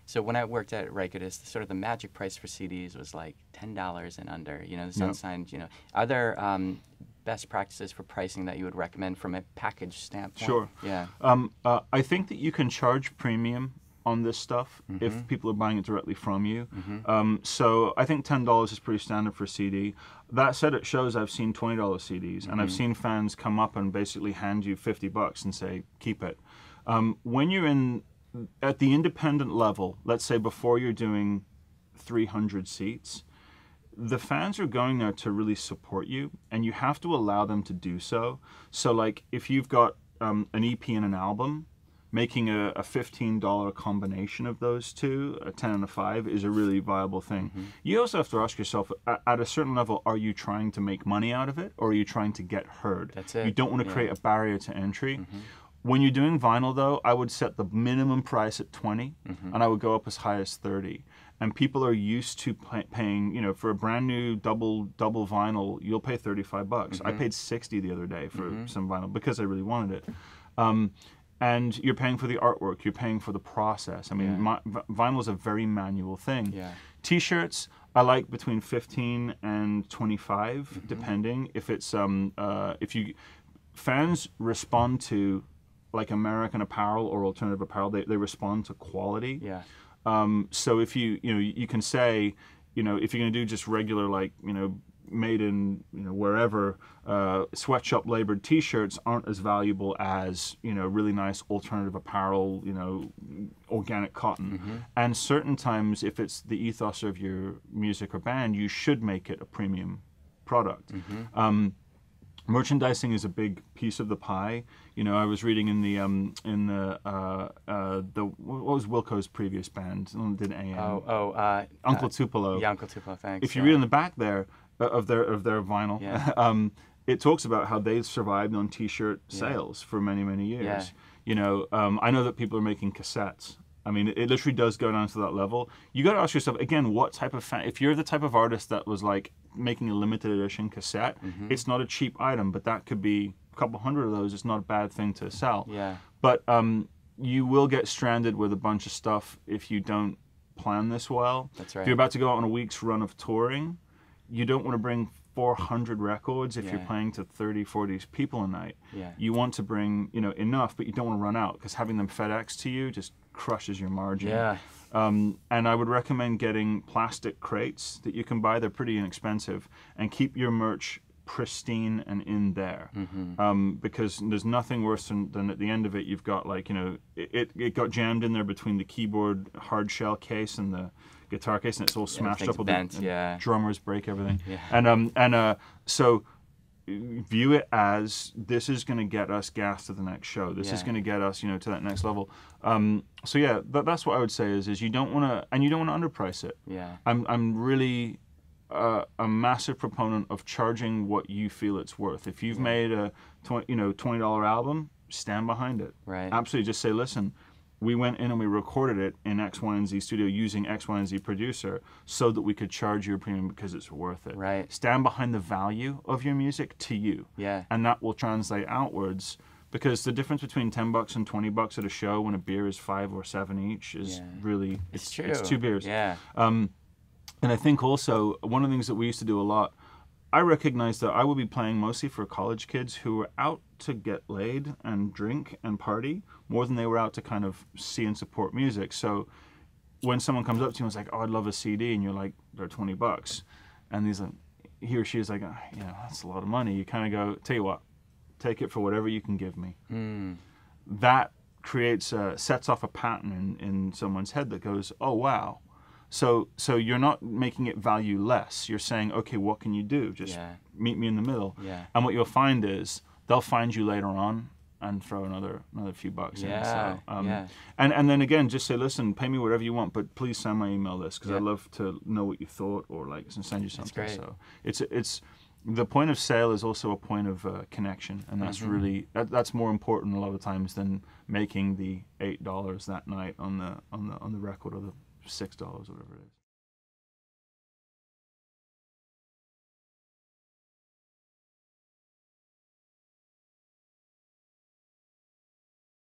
So when I worked at Rikidus, sort of the magic price for CDs was like $10 and under. You know, the unsigned. You know, are there best practices for pricing that you would recommend from a package standpoint? Sure. Yeah. I think that you can charge premium on this stuff if people are buying it directly from you. So I think $10 is pretty standard for a CD. That said, at shows I've seen $20 CDs, and I've seen fans come up and basically hand you $50 and say, keep it. When you're at the independent level, let's say before you're doing 300 seats, the fans are going there to really support you, and you have to allow them to do so. So like if you've got an EP and an album, making a $15 combination of those two, a 10 and a 5, is a really viable thing. You also have to ask yourself, at a certain level, are you trying to make money out of it, or are you trying to get heard? That's it. You don't want to create a barrier to entry. When you're doing vinyl, though, I would set the minimum price at 20, and I would go up as high as 30. And people are used to paying, you know, for a brand new double vinyl, you'll pay $35. I paid $60 the other day for some vinyl because I really wanted it. And you're paying for the artwork, you're paying for the process. I mean, vinyl is a very manual thing. T-shirts, I like between 15 and 25, depending. If it's fans respond to like American Apparel or alternative apparel, they respond to quality. So if you can say, you know, if you're going to do just regular, like, you know, made in, you know, wherever, sweatshop labored T-shirts aren't as valuable as, you know, really nice alternative apparel, you know, organic cotton. And certain times, if it's the ethos of your music or band, you should make it a premium product. Merchandising is a big piece of the pie. You know, I was reading in the what was Wilco's previous band? Did AM? Uncle Tupelo. Yeah, Uncle Tupelo. Thanks. If you read on the back there of their vinyl, it talks about how they survived on T-shirt sales for many years. You know, I know that people are making cassettes. I mean, it literally does go down to that level. You got to ask yourself, again, what type of fan, if you're the type of artist that was like making a limited edition cassette, it's not a cheap item, but that could be a couple hundred of those. It's not a bad thing to sell. But you will get stranded with a bunch of stuff if you don't plan this well. That's right. If you're about to go out on a week's run of touring, you don't want to bring 400 records if you're playing to 30, 40 people a night. You want to bring, you know, enough, but you don't want to run out, because having them FedEx to you just crushes your margin. And I would recommend getting plastic crates that you can buy. They're pretty inexpensive, and keep your merch pristine and in there, because there's nothing worse than at the end of it you've got, like, you know, it got jammed in there between the keyboard hard shell case and the guitar case, and it's all smashed up with bent, drummers break everything. And so view it as, this is going to get us gas to the next show. This is going to get us, you know, to that next level. So yeah, that's what I would say is you don't want to, and you don't want to underprice it. I'm really a massive proponent of charging what you feel it's worth. If you've made a $20 album, stand behind it. Absolutely, just say, listen, we went in and we recorded it in X, Y, and Z studio using X, Y, and Z producer so that we could charge you a premium because it's worth it. Stand behind the value of your music to you. And that will translate outwards, because the difference between $10 and $20 at a show when a beer is 5 or 7 each is really, it's true. It's 2 beers. And I think also, one of the things that we used to do a lot, I recognized that I would be playing mostly for college kids who were out to get laid and drink and party more than they were out to kind of see and support music. So when someone comes up to you and is like, oh, I'd love a CD, and you're like, they're $20. And he or she is like, oh, yeah, that's a lot of money. You kind of go, tell you what, take it for whatever you can give me. That creates, sets off a pattern in someone's head that goes, oh, wow. So you're not making it value less. You're saying, okay, what can you do? Just meet me in the middle. And what you'll find is they'll find you later on and throw another few bucks in. So, and then again, just say, listen, pay me whatever you want, but please send my email list, because I'd love to know what you thought, or like send you something. So it's the point of sale is also a point of connection, and that's really that's more important a lot of times than making the $8 that night on the record, or the $6, whatever it is.